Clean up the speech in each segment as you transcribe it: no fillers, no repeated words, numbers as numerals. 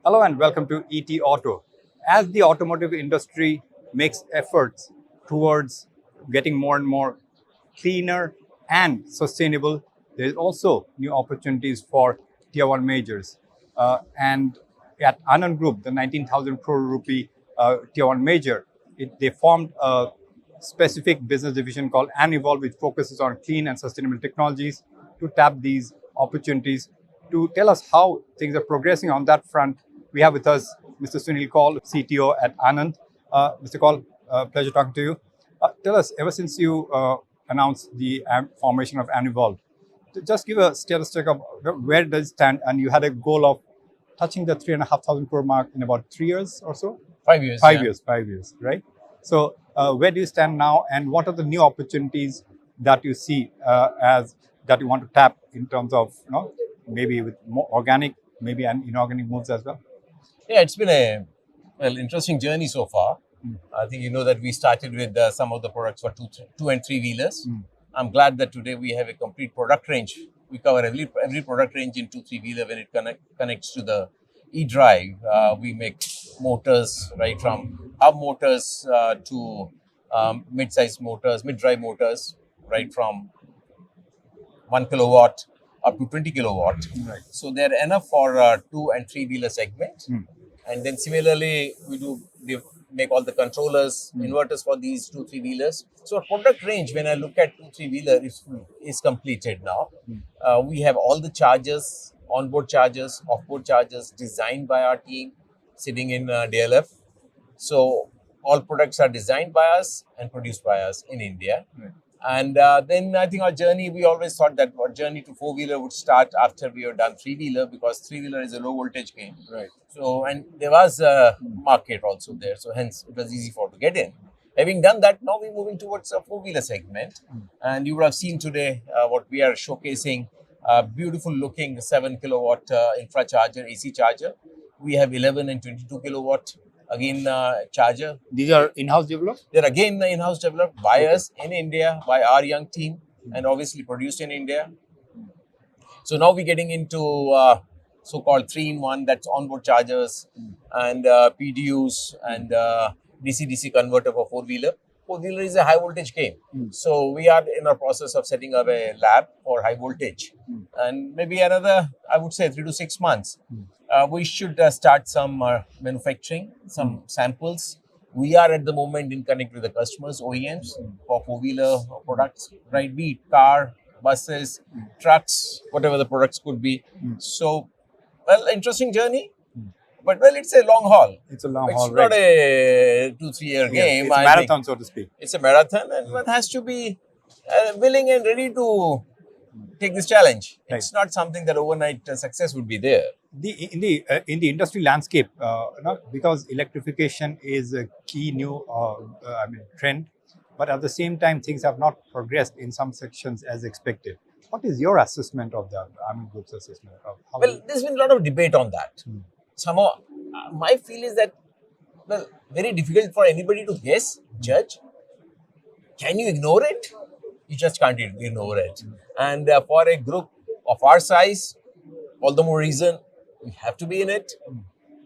Hello and welcome to ET Auto. As the automotive industry makes efforts towards getting more and more cleaner and sustainable, there is also new opportunities for tier one majors. And at Anand Group, the 19,000 crore rupee tier one major, they formed a specific business division called Anevolve, which focuses on clean and sustainable technologies to tap these opportunities. To tell us how things are progressing on that front, we have with us Mr. Sunil Kaul, CTO at Anand. Mr. Kaul, pleasure talking to you. Tell us, ever since you announced the formation of Anevolve, just give a status check of where does it stand, and you had a goal of touching the 3,500 crore mark in about 3 years or so? 5 years. 5 years, right? So, where do you stand now, and what are the new opportunities that you see as that you want to tap in terms of maybe with more organic, maybe and inorganic moves as well? Yeah, it's been a interesting journey so far. I think you know that we started with some of the products for two and three wheelers. I'm glad that today we have a complete product range. We cover every product range in 2-3 wheeler when it connects to the e-drive. We make motors right from hub motors to mid-size motors, mid-drive motors, right from 1 kilowatt up to 20 kilowatt. Right. So they're enough for 2 and 3 wheeler segment. And then similarly, we make all the controllers, inverters for these 2-3 wheelers. So our product range, when I look at 2-3 wheeler, is completed now. We have all the chargers, onboard chargers, offboard chargers designed by our team, sitting in DLF. So all products are designed by us and produced by us in India. Right. And then I think our journey, we always thought that our journey to four-wheeler would start after we have done three-wheeler, because three-wheeler is a low-voltage game. Right. So, and there was a market also there, so hence it was easy for to get in. Having done that, now we're moving towards a four-wheeler segment. And you would have seen today what we are showcasing, a beautiful-looking 7 kilowatt infra charger, AC charger. We have 11 and 22 kilowatt again charger. These are in-house developed? They're again in-house developed by us in India, by our young team, and obviously produced in India. So now we're getting into so-called 3-in-1, that's onboard chargers and PDUs and DC-DC converter for four-wheeler. Four-wheeler is a high voltage game. So we are in a process of setting up a lab for high voltage. And maybe another, I would say 3 to 6 months, we should start some manufacturing, some samples. We are at the moment in connect with the customers, OEMs, for four-wheeler products, right? Be it car, buses, trucks, whatever the products could be. So, well, interesting journey. But well, it's a long haul. It's a long It's haul, not right? a 2-3 year game. It's a I marathon, think so to speak. it's a marathon, and one has to be willing and ready to take this challenge. Right. It's not something that overnight success would be there. In the industry landscape, because electrification is a key new trend, but at the same time things have not progressed in some sections as expected. What is your assessment of that? Anand Group's assessment of how? Well, there's been a lot of debate on that. Somehow, my feel is that, well, very difficult for anybody to guess, judge. Can you ignore it? You just can't ignore it. And for a group of our size, all the more reason we have to be in it.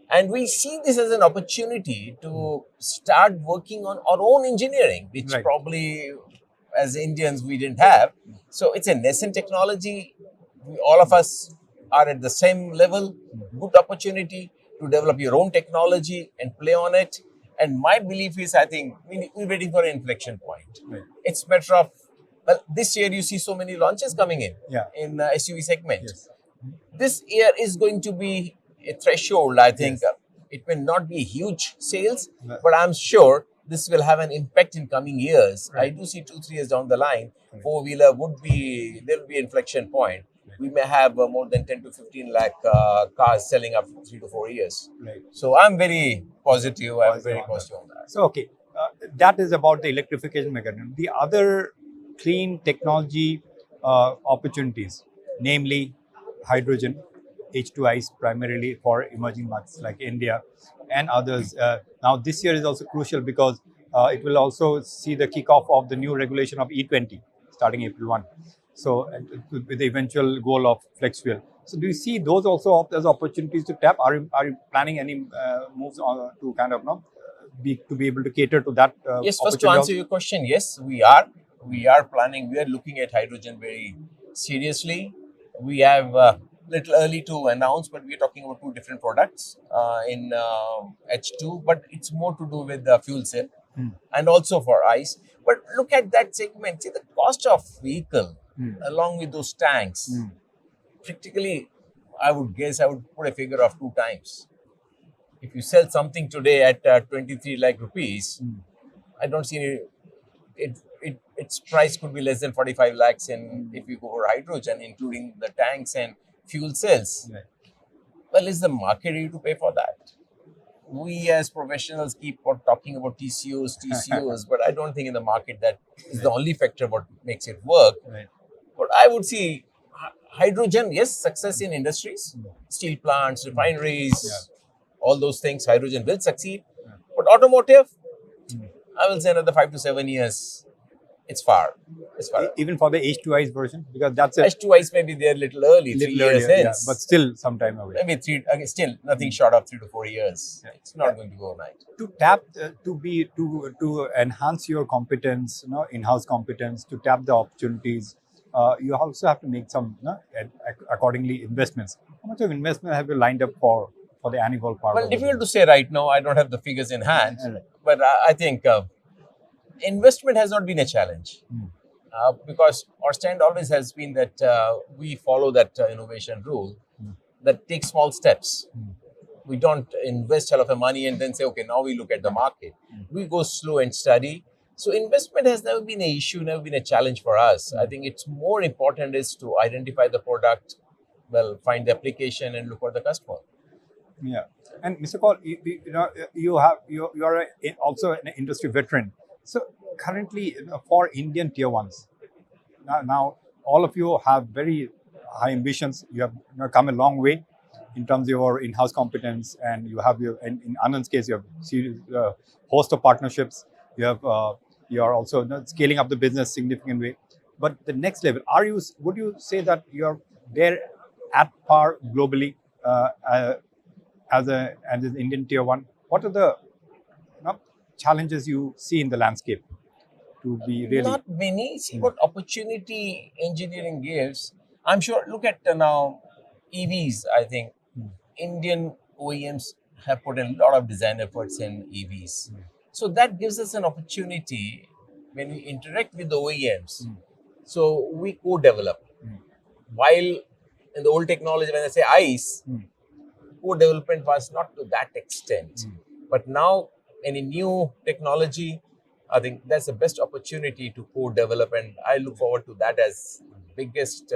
And we see this as an opportunity to start working on our own engineering, which Right. probably as Indians we didn't have. So it's a nascent technology. All of us are at the same level. Good opportunity to develop your own technology and play on it. And my belief is, I think we're waiting for an inflection point. Right. It's matter of, well, this year you see so many launches coming in SUV segment. Yes. This year is going to be a threshold, I think. It may not be huge sales, but I'm sure this will have an impact in coming years. I do see 2-3 years down the line, four-wheeler there will be inflection point. We may have more than 10 to 15 lakh cars selling up 3 to 4 years. Right. So I'm very positive. I'm very positive on that. So, okay, that is about the electrification mechanism. The other clean technology opportunities, namely hydrogen, H2Is primarily for emerging markets like India and others. Now, this year is also crucial because it will also see the kickoff of the new regulation of E20 starting April 1. So, with the eventual goal of flex fuel. So, do you see those also as opportunities to tap? Are you planning any moves to kind of be able to cater to that Yes, first to opportunity? answer your question, yes, we are. We are planning. We are looking at hydrogen very seriously. We have little early to announce, but we are talking about two different products in H2. But it's more to do with the fuel cell and also for ICE. But look at that segment. See the cost of vehicle along with those tanks. Practically, I would guess I would put a figure of 2 times. If you sell something today at 23 lakh rupees, I don't see any, its price could be less than 45 lakhs in if you go for hydrogen, including the tanks and fuel cells. Right. Well, is the market ready to pay for that? We as professionals keep on talking about TCOs, but I don't think in the market that is the only factor what makes it work. Right. But I would see hydrogen, yes, success in industries, steel plants, refineries, all those things, hydrogen will succeed. But automotive, I will say another 5 to 7 years. It's far. It's far. Even for the H2ICE version, because that's a H2Ice maybe they're a little early, 3 years earlier, hence. but still some time away. Maybe three. Again, still nothing short of 3 to 4 years. It's not going to go overnight. To tap to enhance your competence, in-house competence, to tap the opportunities, you also have to make some accordingly investments. How much of investment have you lined up for the Anevolve part? Well, difficult to say right now. I don't have the figures in hand, Right. but I think investment has not been a challenge because our stand always has been that we follow that innovation rule that takes small steps. We don't invest a lot of money and then say, okay, now we look at the market. We go slow and steady. So investment has never been an issue, never been a challenge for us. I think it's more important is to identify the product, well, find the application and look for the customer. Yeah, and Mr. Kaul, you are also an industry veteran. So currently, for Indian tier ones, now all of you have very high ambitions. You have come a long way in terms of your in-house competence, and you have in Anand's case, you have series, host of partnerships. You are also scaling up the business significant way. But the next level, would you say that you are there at par globally as an Indian tier one? What are the challenges you see in the landscape to be really? Not many. See what opportunity engineering gives. I'm sure. Look at now EVs. I think Indian OEMs have put in a lot of design efforts in EVs. So that gives us an opportunity when we interact with the OEMs. So we co-develop. While in the old technology, when I say ICE, co-development was not to that extent. But now any new technology, I think that's the best opportunity to co-develop, and I look forward to that as biggest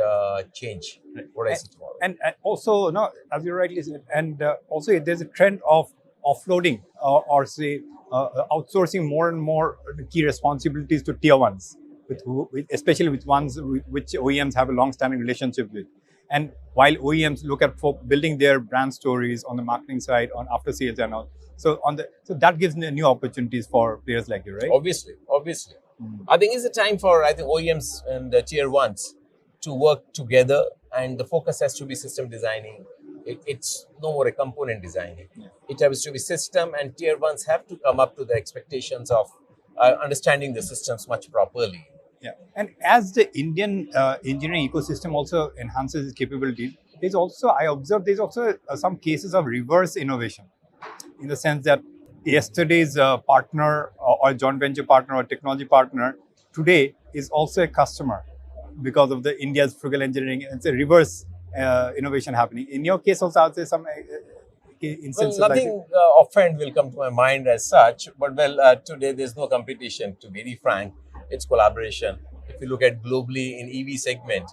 change. What I see tomorrow. And also, as you rightly said, and also there's a trend of offloading or say outsourcing more and more key responsibilities to tier ones, especially with ones which OEMs have a long-standing relationship with. And while OEMs look at for building their brand stories on the marketing side, on after sales and all, so that gives new opportunities for players like you, right? Obviously. I think it's a time for OEMs and the tier ones to work together, and the focus has to be system designing. It's no more a component designing. It has to be system, and tier ones have to come up to the expectations of understanding the systems much properly. Yeah, and as the Indian engineering ecosystem also enhances its capabilities, I observe there's also some cases of reverse innovation, in the sense that yesterday's partner or joint venture partner or technology partner today is also a customer because of the India's frugal engineering. It's a reverse innovation happening. In your case also, I would say some instances. Well, nothing offhand will come to my mind as such, but today there's no competition, to be very frank. It's collaboration. If you look at globally in EV segment,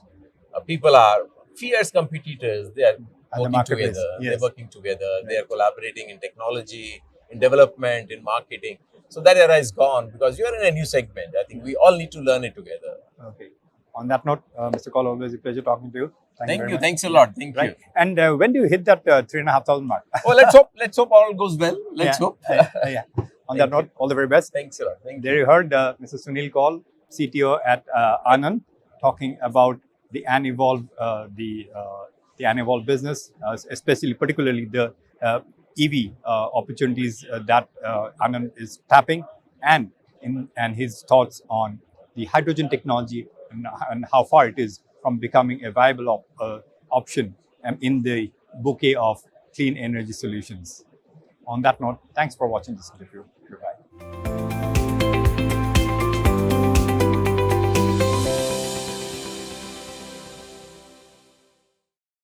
people are fierce competitors. They are working together. Yes. They're working together. Right. They are collaborating in technology, in development, in marketing. So that era is gone because you are in a new segment. I think we all need to learn it together. Okay. On that note, Mr. Kaul, always a pleasure talking to you. Thank you. Thanks a lot. Thank you. And when do you hit that 3,500 mark? Well, let's hope. Let's hope all goes well. Let's hope. Yeah. On that note, all the very best. Thanks a lot. Thank you. There you heard Mr. Sunil Kaul, CTO at Anand. talking about the Anevolve, the Anevolve business, especially particularly the EV opportunities that Anand is tapping, and his thoughts on the hydrogen technology and how far it is from becoming a viable option in the bouquet of clean energy solutions. On that note, thanks for watching this interview.